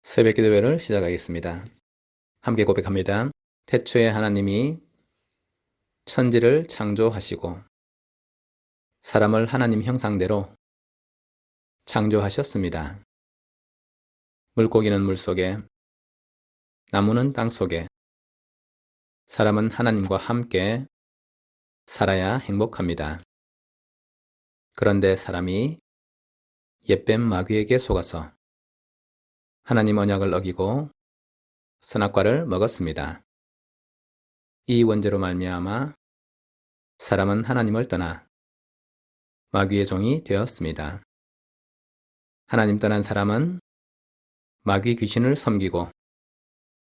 새벽 기도회를 시작하겠습니다. 함께 고백합니다. 태초에 하나님이 천지를 창조하시고 사람을 하나님 형상대로 창조하셨습니다. 물고기는 물속에, 나무는 땅속에, 사람은 하나님과 함께 살아야 행복합니다. 그런데 사람이 옛뱀 마귀에게 속아서 하나님 언약을 어기고 선악과를 먹었습니다. 이 원죄로 말미암아 사람은 하나님을 떠나 마귀의 종이 되었습니다. 하나님 떠난 사람은 마귀 귀신을 섬기고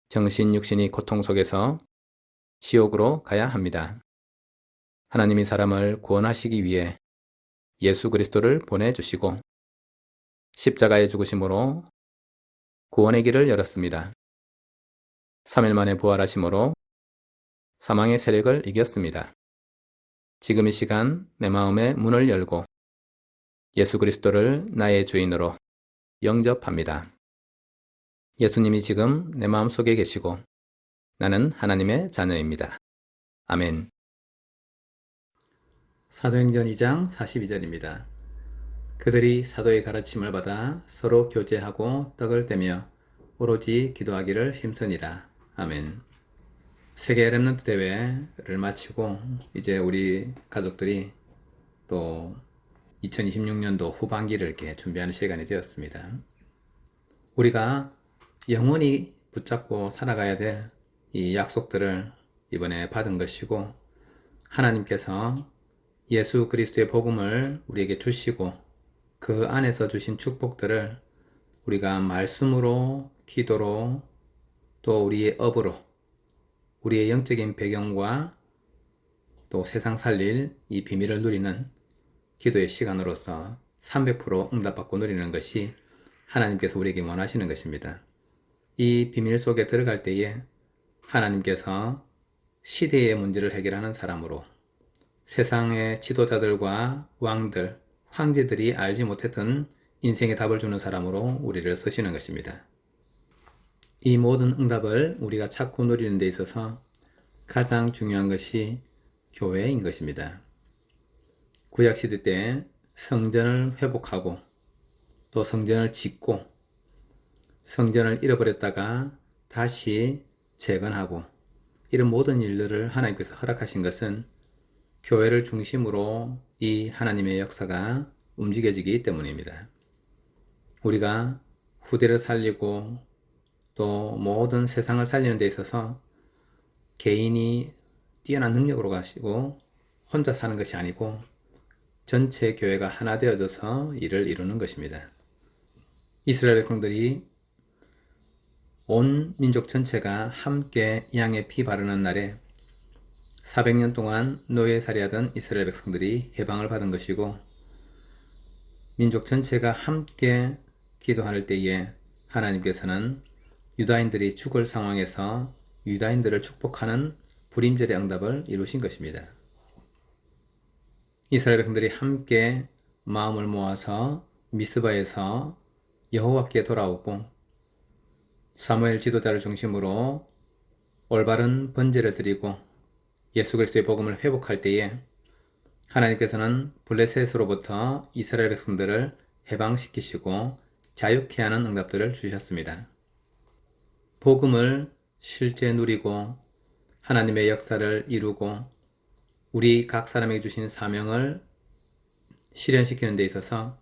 정신 육신이 고통 속에서 지옥으로 가야 합니다. 하나님이 사람을 구원하시기 위해 예수 그리스도를 보내주시고 십자가의 죽으심으로 구원의 길을 열었습니다. 3일 만에 부활하심으로 사망의 세력을 이겼습니다. 지금 이 시간 내 마음의 문을 열고 예수 그리스도를 나의 주인으로 영접합니다. 예수님이 지금 내 마음속에 계시고 나는 하나님의 자녀입니다. 아멘. 사도행전 2장 42절입니다. 그들이 사도의 가르침을 받아 서로 교제하고 떡을 떼며 오로지 기도하기를 힘쓰니라. 아멘. 세계 렘넌트 대회를 마치고 이제 우리 가족들이 또 2026년도 후반기를 이렇게 준비하는 시간이 되었습니다. 우리가 영원히 붙잡고 살아가야 될 이 약속들을 이번에 받은 것이고 하나님께서 예수 그리스도의 복음을 우리에게 주시고 그 안에서 주신 축복들을 우리가 말씀으로, 기도로, 또 우리의 업으로, 우리의 영적인 배경과 또 세상 살릴 이 비밀을 누리는 기도의 시간으로서 300% 응답받고 누리는 것이 하나님께서 우리에게 원하시는 것입니다. 이 비밀 속에 들어갈 때에 하나님께서 시대의 문제를 해결하는 사람으로 세상의 지도자들과 왕들, 황제들이 알지 못했던 인생의 답을 주는 사람으로 우리를 쓰시는 것입니다. 이 모든 응답을 우리가 찾고 누리는 데 있어서 가장 중요한 것이 교회인 것입니다. 구약시대 때 성전을 회복하고 또 성전을 짓고 성전을 잃어버렸다가 다시 재건하고 이런 모든 일들을 하나님께서 허락하신 것은 교회를 중심으로 이 하나님의 역사가 움직여지기 때문입니다. 우리가 후대를 살리고 또 모든 세상을 살리는 데 있어서 개인이 뛰어난 능력으로 가시고 혼자 사는 것이 아니고 전체 교회가 하나 되어져서 일을 이루는 것입니다. 이스라엘 백성들이 온 민족 전체가 함께 양의 피 바르는 날에 400년 동안 노예살이하던 이스라엘 백성들이 해방을 받은 것이고 민족 전체가 함께 기도할 때에 하나님께서는 유다인들이 죽을 상황에서 유다인들을 축복하는 불임절의 응답을 이루신 것입니다. 이스라엘 백성들이 함께 마음을 모아서 미스바에서 여호와께 돌아오고 사무엘 지도자를 중심으로 올바른 번제를 드리고 예수 그리스도의 복음을 회복할 때에 하나님께서는 블레셋으로부터 이스라엘 백성들을 해방시키시고 자유케 하는 응답들을 주셨습니다. 복음을 실제 누리고 하나님의 역사를 이루고 우리 각 사람에게 주신 사명을 실현시키는 데 있어서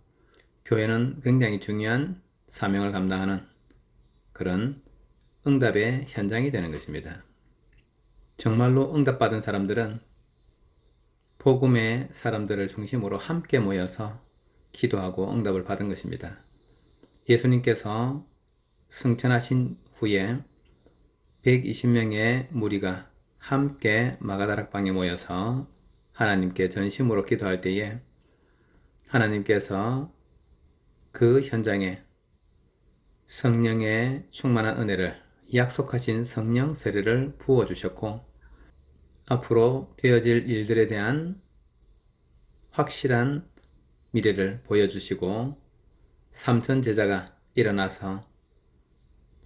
교회는 굉장히 중요한 사명을 감당하는 그런 응답의 현장이 되는 것입니다. 정말로 응답받은 사람들은 복음의 사람들을 중심으로 함께 모여서 기도하고 응답을 받은 것입니다. 예수님께서 승천하신 후에 120명의 무리가 함께 마가다락방에 모여서 하나님께 전심으로 기도할 때에 하나님께서 그 현장에 성령의 충만한 은혜를 약속하신 성령 세례를 부어주셨고 앞으로 되어질 일들에 대한 확실한 미래를 보여주시고 삼천 제자가 일어나서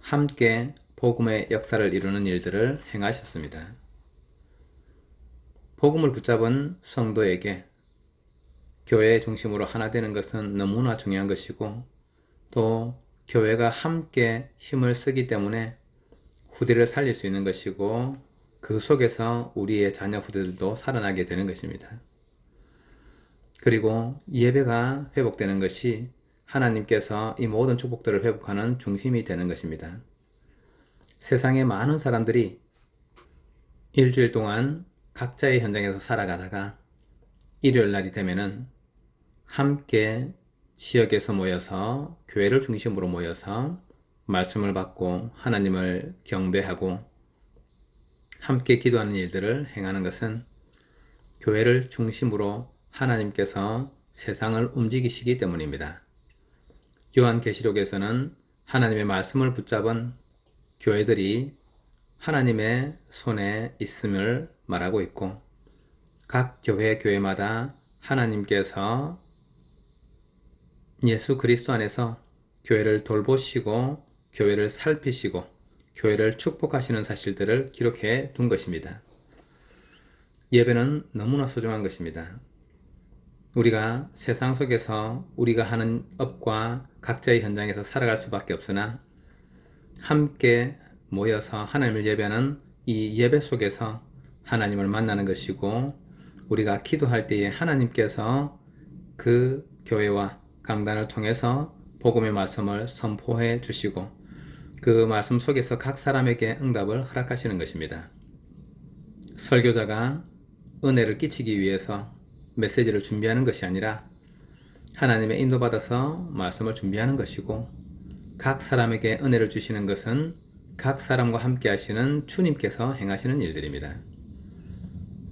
함께 복음의 역사를 이루는 일들을 행하셨습니다. 복음을 붙잡은 성도에게 교회의 중심으로 하나 되는 것은 너무나 중요한 것이고, 또 교회가 함께 힘을 쓰기 때문에 후대를 살릴 수 있는 것이고, 그 속에서 우리의 자녀 후대들도 살아나게 되는 것입니다. 그리고 예배가 회복되는 것이 하나님께서 이 모든 축복들을 회복하는 중심이 되는 것입니다. 세상의 많은 사람들이 일주일 동안 각자의 현장에서 살아가다가 일요일 날이 되면은 함께 지역에서 모여서 교회를 중심으로 모여서 말씀을 받고 하나님을 경배하고 함께 기도하는 일들을 행하는 것은 교회를 중심으로 하나님께서 세상을 움직이시기 때문입니다. 요한계시록에서는 하나님의 말씀을 붙잡은 교회들이 하나님의 손에 있음을 말하고 있고, 각 교회마다 하나님께서 예수 그리스도 안에서 교회를 돌보시고 교회를 살피시고 교회를 축복하시는 사실들을 기록해 둔 것입니다. 예배는 너무나 소중한 것입니다. 우리가 세상 속에서 우리가 하는 업과 각자의 현장에서 살아갈 수밖에 없으나 함께 모여서 하나님을 예배하는 이 예배 속에서 하나님을 만나는 것이고, 우리가 기도할 때에 하나님께서 그 교회와 강단을 통해서 복음의 말씀을 선포해 주시고 그 말씀 속에서 각 사람에게 응답을 허락하시는 것입니다. 설교자가 은혜를 끼치기 위해서 메시지를 준비하는 것이 아니라 하나님의 인도받아서 말씀을 준비하는 것이고, 각 사람에게 은혜를 주시는 것은 각 사람과 함께 하시는 주님께서 행하시는 일들입니다.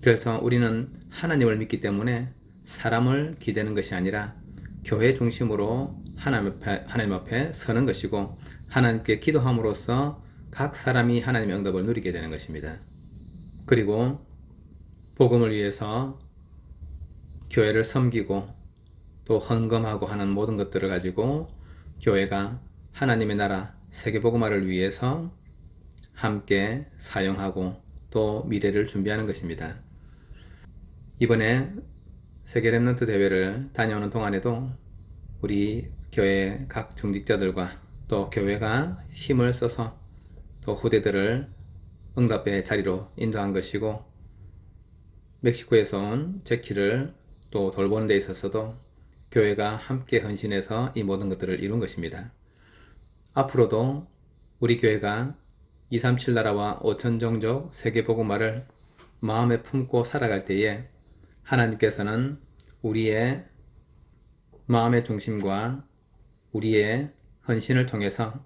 그래서 우리는 하나님을 믿기 때문에 사람을 기대는 것이 아니라 교회 중심으로 하나님 앞에 서는 것이고, 하나님께 기도함으로써 각 사람이 하나님의 응답을 누리게 되는 것입니다. 그리고 복음을 위해서 교회를 섬기고 또 헌금하고 하는 모든 것들을 가지고 교회가 하나님의 나라 세계복음화를 위해서 함께 사용하고 또 미래를 준비하는 것입니다. 이번에 세계 렘넌트 대회를 다녀오는 동안에도 우리 교회 각 중직자들과 또 교회가 힘을 써서 또 후대들을 응답의 자리로 인도한 것이고, 멕시코에서 온 제키를 또 돌보는 데 있어서도 교회가 함께 헌신해서 이 모든 것들을 이룬 것입니다. 앞으로도 우리 교회가 237 나라와 5천 종족 세계복음화를 마음에 품고 살아갈 때에 하나님께서는 우리의 마음의 중심과 우리의 헌신을 통해서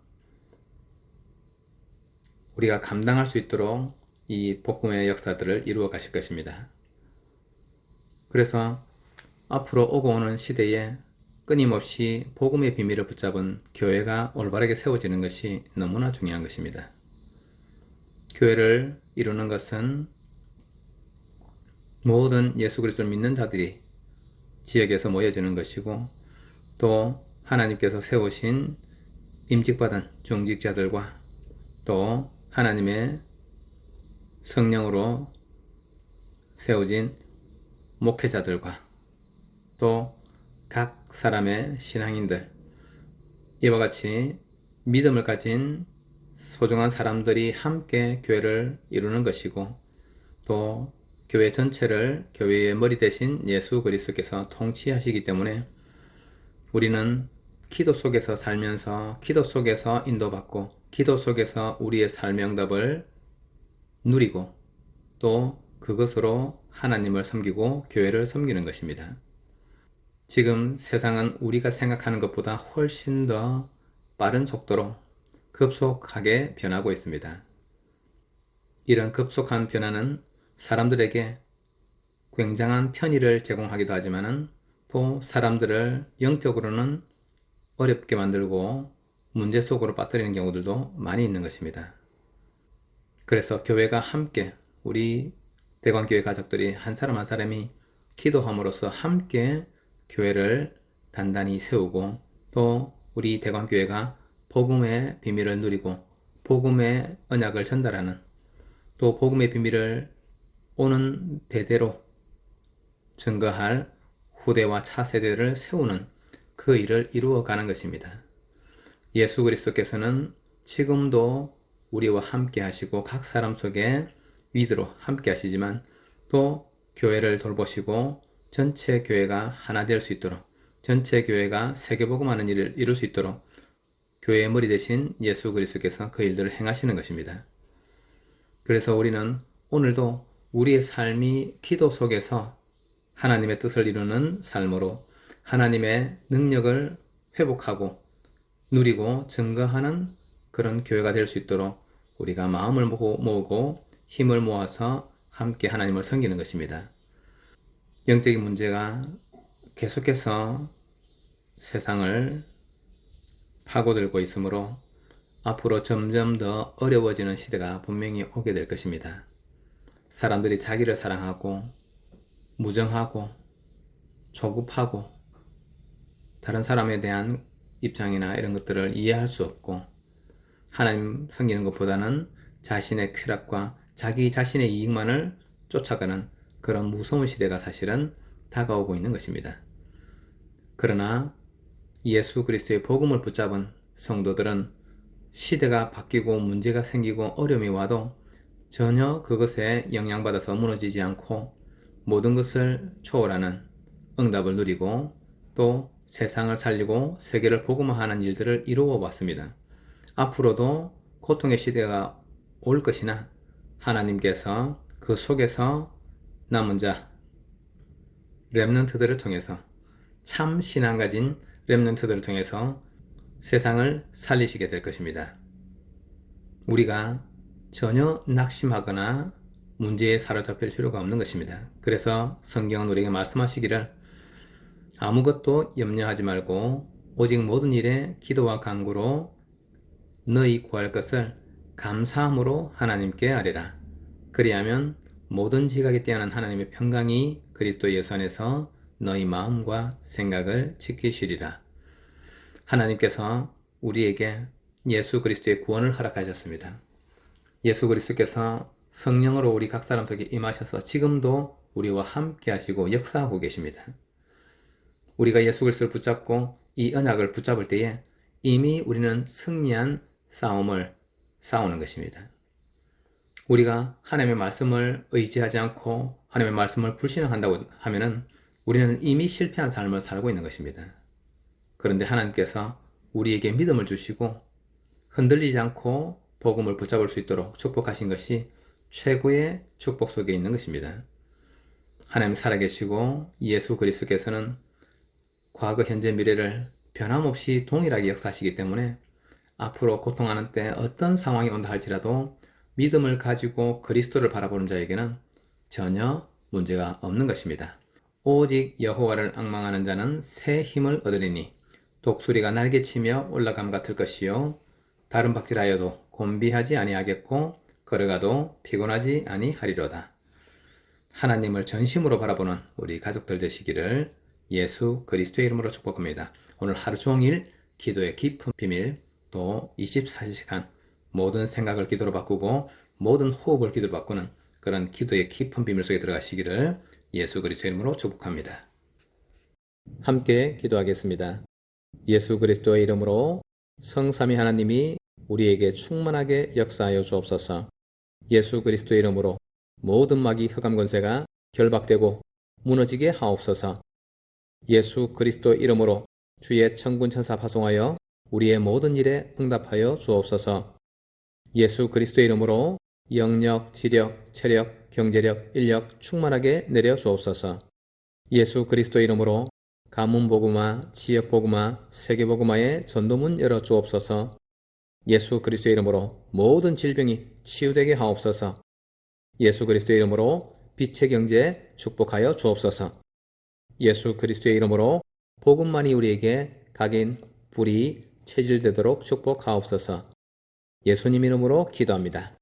우리가 감당할 수 있도록 이 복음의 역사들을 이루어 가실 것입니다. 그래서 앞으로 오고 오는 시대에 끊임없이 복음의 비밀을 붙잡은 교회가 올바르게 세워지는 것이 너무나 중요한 것입니다. 교회를 이루는 것은 모든 예수 그리스도를 믿는 자들이 지역에서 모여지는 것이고, 또 하나님께서 세우신 임직받은 중직자들과 또 하나님의 성령으로 세워진 목회자들과 또 각 사람의 신앙인들, 이와 같이 믿음을 가진 소중한 사람들이 함께 교회를 이루는 것이고, 또 교회 전체를 교회의 머리 대신 예수 그리스도께서 통치하시기 때문에 우리는 기도 속에서 살면서 기도 속에서 인도받고 기도 속에서 우리의 삶의 응답을 누리고 또 그것으로 하나님을 섬기고 교회를 섬기는 것입니다. 지금 세상은 우리가 생각하는 것보다 훨씬 더 빠른 속도로 급속하게 변하고 있습니다. 이런 급속한 변화는 사람들에게 굉장한 편의를 제공하기도 하지만 또 사람들을 영적으로는 어렵게 만들고 문제 속으로 빠뜨리는 경우들도 많이 있는 것입니다. 그래서 교회가 함께, 우리 대관교회 가족들이 한 사람 한 사람이 기도함으로써 함께 교회를 단단히 세우고 또 우리 대관교회가 복음의 비밀을 누리고 복음의 언약을 전달하는, 또 복음의 비밀을 오는 대대로 증거할 후대와 차세대를 세우는 그 일을 이루어가는 것입니다. 예수 그리스도께서는 지금도 우리와 함께 하시고 각 사람 속에 위드로 함께 하시지만 또 교회를 돌보시고 전체 교회가 하나 될 수 있도록, 전체 교회가 세계복음하는 일을 이룰 수 있도록 교회의 머리 대신 예수 그리스도께서 그 일들을 행하시는 것입니다. 그래서 우리는 오늘도 우리의 삶이 기도 속에서 하나님의 뜻을 이루는 삶으로 하나님의 능력을 회복하고 누리고 증거하는 그런 교회가 될 수 있도록 우리가 마음을 모으고 힘을 모아서 함께 하나님을 섬기는 것입니다. 영적인 문제가 계속해서 세상을 파고들고 있으므로 앞으로 점점 더 어려워지는 시대가 분명히 오게 될 것입니다. 사람들이 자기를 사랑하고 무정하고 조급하고 다른 사람에 대한 입장이나 이런 것들을 이해할 수 없고 하나님 섬기는 것보다는 자신의 쾌락과 자기 자신의 이익만을 쫓아가는 그런 무서운 시대가 사실은 다가오고 있는 것입니다. 그러나 예수 그리스도의 복음을 붙잡은 성도들은 시대가 바뀌고 문제가 생기고 어려움이 와도 전혀 그것에 영향받아서 무너지지 않고 모든 것을 초월하는 응답을 누리고 또 세상을 살리고 세계를 복음화하는 일들을 이루어 왔습니다. 앞으로도 고통의 시대가 올 것이나 하나님께서 그 속에서 남은 자 렘넌트들을 통해서 참 신앙 가진 렘넌트들을 통해서 세상을 살리시게 될 것입니다. 우리가 전혀 낙심하거나 문제에 사로잡힐 필요가 없는 것입니다. 그래서 성경은 우리에게 말씀하시기를 아무것도 염려하지 말고 오직 모든 일에 기도와 간구로 너희 구할 것을 감사함으로 하나님께 아뢰라. 그리하면 모든 지각에 뛰어난 하나님의 평강이 그리스도 예수 안에서 너희 마음과 생각을 지키시리라. 하나님께서 우리에게 예수 그리스도의 구원을 허락하셨습니다. 예수 그리스도께서 성령으로 우리 각 사람 속에 임하셔서 지금도 우리와 함께 하시고 역사하고 계십니다. 우리가 예수 그리스도를 붙잡고 이 언약을 붙잡을 때에 이미 우리는 승리한 싸움을 싸우는 것입니다. 우리가 하나님의 말씀을 의지하지 않고 하나님의 말씀을 불신앙한다고 하면은 우리는 이미 실패한 삶을 살고 있는 것입니다. 그런데 하나님께서 우리에게 믿음을 주시고 흔들리지 않고 복음을 붙잡을 수 있도록 축복하신 것이 최고의 축복 속에 있는 것입니다. 하나님 살아계시고 예수 그리스도께서는 과거, 현재, 미래를 변함없이 동일하게 역사하시기 때문에 앞으로 고통하는 때 어떤 상황이 온다 할지라도 믿음을 가지고 그리스도를 바라보는 자에게는 전혀 문제가 없는 것입니다. 오직 여호와를 앙망하는 자는 새 힘을 얻으리니 독수리가 날개치며 올라감 같을 것이요 다른 박질하여도 곤비하지 아니하겠고 걸어가도 피곤하지 아니하리로다. 하나님을 전심으로 바라보는 우리 가족들 되시기를 예수 그리스도의 이름으로 축복합니다. 오늘 하루 종일 기도의 깊은 비밀 또 24시간 모든 생각을 기도로 바꾸고 모든 호흡을 기도로 바꾸는 그런 기도의 깊은 비밀 속에 들어가시기를 예수 그리스도의 이름으로 축복합니다. 함께 기도하겠습니다. 예수 그리스도의 이름으로 성삼위 하나님이 우리에게 충만하게 역사하여 주옵소서. 예수 그리스도의 이름으로 모든 마귀 흑암 권세가 결박되고 무너지게 하옵소서. 예수 그리스도 이름으로 주의 천군 천사 파송하여 우리의 모든 일에 응답하여 주옵소서. 예수 그리스도 이름으로 영력, 지력, 체력, 경제력, 인력 충만하게 내려 주옵소서. 예수 그리스도 이름으로 가문 복음화, 지역 복음화, 세계 복음화의 전도문 열어 주옵소서. 예수 그리스도 이름으로 모든 질병이 치유되게 하옵소서. 예수 그리스도 이름으로 빛의 경제 축복하여 주옵소서. 예수 그리스도의 이름으로 복음만이 우리에게 각인, 불이 체질되도록 축복하옵소서. 예수님 이름으로 기도합니다.